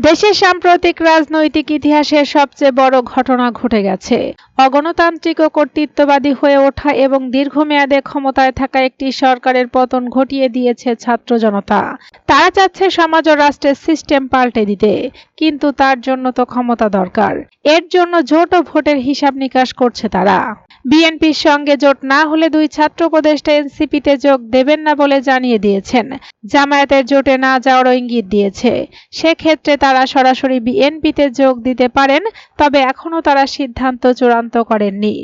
দেশের সাম্প্রতিক রাজনৈতিক ইতিহাসের সবচেয়ে বড় ঘটনা ঘটে গেছে। অগণতান্ত্রিক ও কর্তৃত্ববাদী হয়ে ওঠা এবং দীর্ঘমেয়াদে ক্ষমতায় থাকা একটি সরকারের পতন ঘটিয়ে দিয়েছে ছাত্র জনতা। তারা চাচ্ছে সমাজ ও রাষ্ট্রের সিস্টেম পাল্টে দিতে, কিন্তু তার জন্য তো ক্ষমতা দরকার। এর জন্য জোট ও ভোটের হিসাব নিকাশ করছে তারা। বিএনপির সঙ্গে জোট না হলে দুই ছাত্র উপদেষ্টা এনসিপিতে যোগ দেবেন না বলে জানিয়ে দিয়েছেন। জামায়াতের জোটে না যাওয়ারও ইঙ্গিত দিয়েছে। সেক্ষেত্রে তারা সরাসরি বিএনপিতে যোগ দিতে পারেন, তবে এখনো তারা সিদ্ধান্ত চূড়ান্ত করেননি।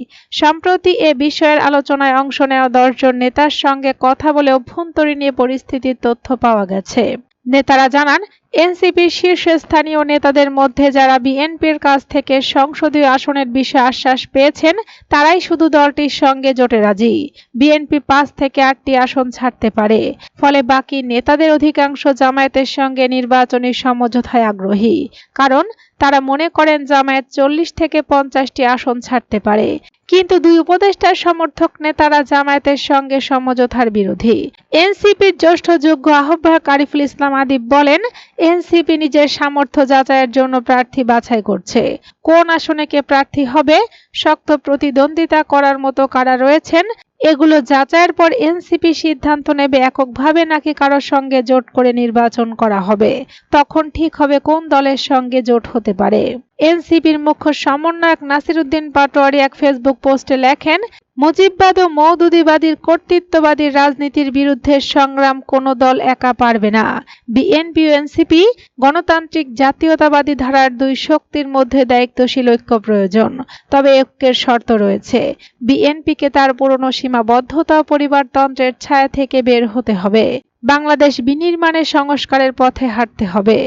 সম্প্রতি এ বিষয়ের আলোচনায় অংশ নেওয়া 10 জন নেতার সঙ্গে কথা বলে অভ্যন্তরীণ পরিস্থিতির তথ্য পাওয়া গেছে। নেতারা জানান, এনসিপির শীর্ষস্থানীয় নেতাদের মধ্যে যারা বিএনপির কাছ থেকে সংসদীয় আসনের বিষয়ে আশ্বাস পেয়েছেন, তারাই শুধু দলটির সঙ্গে জোটে রাজি। বিএনপি 5 থেকে 8টি আসন ছাড়তে পারে, ফলে বাকি নেতাদের অধিকাংশ জামায়াতের সঙ্গে নির্বাচনী সমঝোতায় আগ্রহী। কারণ তারা মনে করেন জামায়াত 40 থেকে 50টি আসন ছাড়তে পারে। কিন্তু দুই উপদেষ্টার সমর্থক নেতারা জামায়াতের সঙ্গে সমঝোতার বিরোধী। এনসিপির জ্যেষ্ঠ যুগ্ম আহ্বায়ক আরিফুল ইসলাম আদিব বলেন, এনসিপি নিজের সামর্থ্য যাচাইয়ের জন্য প্রার্থী বাছাই করছে। কোন আসনে কে প্রার্থী হবে, শক্ত প্রতিদ্বন্দ্বিতা করার মতো কারা রয়েছেন, এগুলো যাচাইয়ের পর এনসিপি সিদ্ধান্ত নেবে এককভাবে নাকি কারোর সঙ্গে জোট করে নির্বাচন করা হবে। তখন ঠিক হবে কোন দলের সঙ্গে জোট হতে পারে। এনসিপির মুখ্য সমন্বয়ক নাসির উদ্দিন পাটোয়ারি এক ফেসবুক পোস্টে লেখেন, মুজিববাদ ও মওদুদিবাদীর কর্তৃত্ববাদী রাজনীতির বিরুদ্ধে সংগ্রাম কোনো দল একা পারবে না। বিএনপি ও এনসিপি গণতান্ত্রিক জাতীয়তাবাদী ধারার দুই শক্তির মধ্যে দায়িত্বশীল ঐক্য প্রয়োজন। তবে ঐক্যের শর্ত রয়েছে। বিএনপিকে তার পুরনো সীমাবদ্ধতা ও পরিবারতন্ত্রের ছায়া থেকে বের হতে হবে। বাংলাদেশ বিনির্মাণের সংস্কারের পথে হাঁটতে হবে।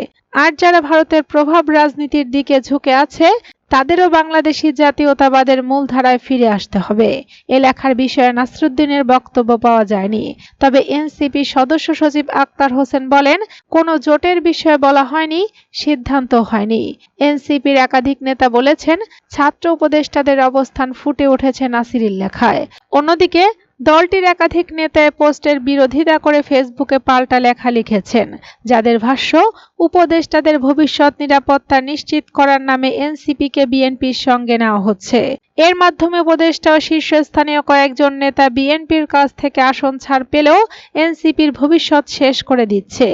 আর যারা ভারতের প্রভাব রাজনীতির দিকে ঝুঁকে আছে, তাদেরও বাংলাদেশি জাতীয়তাবাদের মূলধারায় ফিরে আসতে হবে। এ লেখার বিষয়ে নাসিরুদ্দিনের বক্তব্য পাওয়া যায়নি। তবে এনসিপি সদস্য সচিব আক্তার হোসেন বলেন, কোনো জোটের বিষয়ে বলা হয়নি, সিদ্ধান্ত হয়নি। এনসিপির একাধিক নেতা বলেছেন, ছাত্র উপদেষ্টাদের অবস্থান ফুটে উঠেছে নাসিরের লেখায়। অন্যদিকে দলটির একাধিক নেতা পোস্টের বিরোধিতা করে ফেসবুকে পাল্টা লেখা লিখেছেন, যাদের ভাষ্য, উপদেষ্টাদের ভবিষ্যৎ নিরাপত্তা নিশ্চিত করার নামে এনসিপিকে বিএনপির সঙ্গে নেওয়া হচ্ছে। এর মাধ্যমে উপদেষ্টা ও শীর্ষস্থানীয় কয়েকজন নেতা বিএনপির কাছ থেকে আসন ছাড় পেলেও এনসিপির ভবিষ্যৎ শেষ করে দিচ্ছে।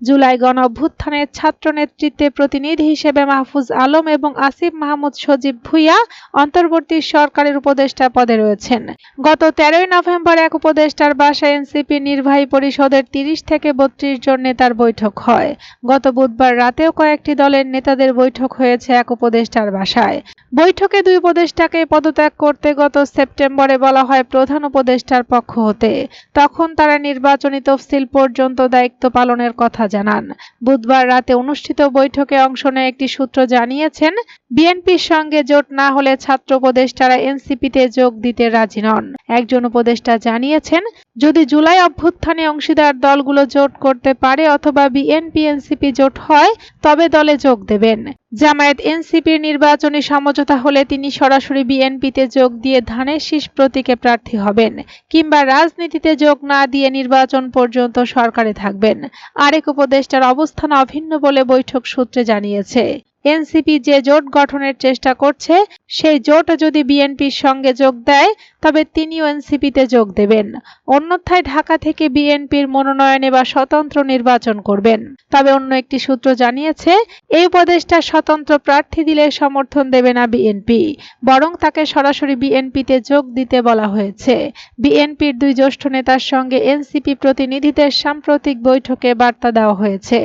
জুলাই গণ অভ্যুত্থানের ছাত্র নেতৃত্বে প্রতিনিধি হিসেবে মাহফুজ আলম এবং আসিফ মাহমুদ সজীব ভুঁইয়া অন্তর্বর্তী সরকারের উপদেষ্টা পদে রয়েছেন। গত 13 নভেম্বর এক উপদেষ্টার বাসায় এনসিপি নির্বাহী পরিষদের 30 থেকে 32 জন নেতার বৈঠক হয়। গত বুধবার রাতেও কয়েকটি দলের নেতাদের বৈঠক হয়েছে এক উপদেষ্টার বাসায়। বৈঠকে দুই উপদেষ্টাকে পদত্যাগ করতে গত সেপ্টেম্বরে বলা হয় প্রধান উপদেষ্টার পক্ষ হতে। তখন তারা নির্বাচনী তফসিল পর্যন্ত দায়িত্ব পালনের কথা জানান। বুধবার রাতে অনুষ্ঠিত বৈঠকে অংশ নেয় একটি সূত্র জানিয়েছেন, বিএনপির সঙ্গে জোট না হলে ছাত্র উপদেষ্টারা এনসিপিতে যোগ দিতে রাজি নন। একজন উপদেষ্টা জানিয়েছেন, যদি জুলাই অভ্যুত্থানে অংশীদার দলগুলো জোট করতে পারে অথবা বিএনপি এনসিপি জোট হয়, তবে দলে যোগ দেবেন। জামায়াত এনসিপির নির্বাচনী সমঝোতা হলে তিনি সরাসরি বিএনপিতে যোগ দিয়ে ধানের শীষ প্রতীকে প্রার্থী হবেন, কিংবা রাজনীতিতে যোগ না দিয়ে নির্বাচন পর্যন্ত সরকারে থাকবেন। আরেক উপদেষ্টার অবস্থান অভিন্ন বলে বৈঠক সূত্রে জানিয়েছে। এনসিপি যে জোট গঠনের চেষ্টা করছে, সেই জোট যদি বিএনপির সঙ্গে যোগ দেয়, তবে তিনিও এনসিপিতে যোগ দেবেন। অন্যথায় ঢাকা থেকে বিএনপির মনোনয়নে বা স্বতন্ত্র নির্বাচন করবেন। তবে অন্য একটি সূত্র জানিয়েছে, এই উপদেষ্টা স্বতন্ত্র প্রার্থী দিলে সমর্থন দেবে না বিএনপি, বরং তাকে সরাসরি বিএনপিতে যোগ দিতে বলা হয়েছে। বিএনপির দুই জ্যেষ্ঠ নেতার সঙ্গে এনসিপি প্রতিনিধিদের সাম্প্রতিক বৈঠকে বার্তা দেওয়া হয়েছে।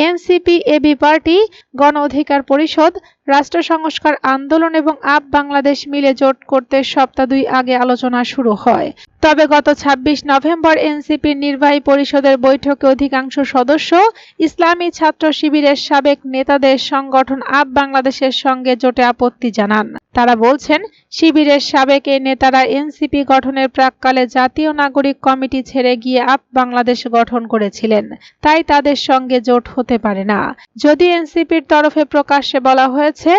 এনসিপি, এবি পার্টি, গণ অধিকার পরিষদ, রাষ্ট্র সংস্কার আন্দোলন এবং আপ বাংলাদেশ মিলে জোট করতে সপ্তাহ 2 আগে আলোচনা শুরু হয়। তবে গত 26 নভেম্বর এনসিপির নির্বাহী পরিষদের বৈঠকে অধিকাংশ সদস্য ইসলামী ছাত্র শিবিরের সাবেক নেতাদের সংগঠন আপ বাংলাদেশের সঙ্গে জোটে আপত্তি জানান। তারা বলছেন, শিবিরের সাবেক এই নেতারা এনসিপি গঠনের প্রাক্কালে জাতীয় নাগরিক কমিটি ছেড়ে গিয়ে আপ বাংলাদেশ গঠন করেছিলেন, তাই তাদের সঙ্গে জোট হতে পারে না। যদি এনসিপির তরফে প্রকাশ্যে বলা হয়েছে,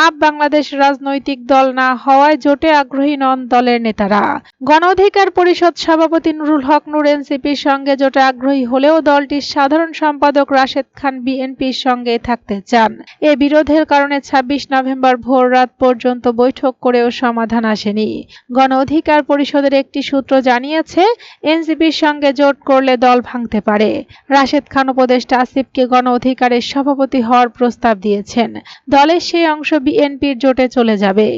আপ বাংলাদেশ রাজনৈতিক দল না হওয়ায় জোটে আগ্রহী নন দলের নেতারা। গণ অধিকার পরিষদ সভাপতি নুরুল হক নূর এনসিপির সঙ্গে জোটে আগ্রহী হলেও দলটির সাধারণ সম্পাদক রাশেদ খান বিএনপির সঙ্গে থাকতে চান। এ বিরোধের কারণে ২৬ নভেম্বর ভোর রাত পর্যন্ত বৈঠক করেও সমাধান আসেনি। গণ অধিকার পরিষদের একটি সূত্র জানিয়েছে, এনসিপির সঙ্গে জোট করলে দল ভাঙতে পারে। রাশেদ খান উপদেষ্টা আসিফকে গণ অধিকারের সভাপতি হওয়ার প্রস্তাব দিয়েছেন। দলের সেই অংশ বিএনপির জোটে চলে যাবে।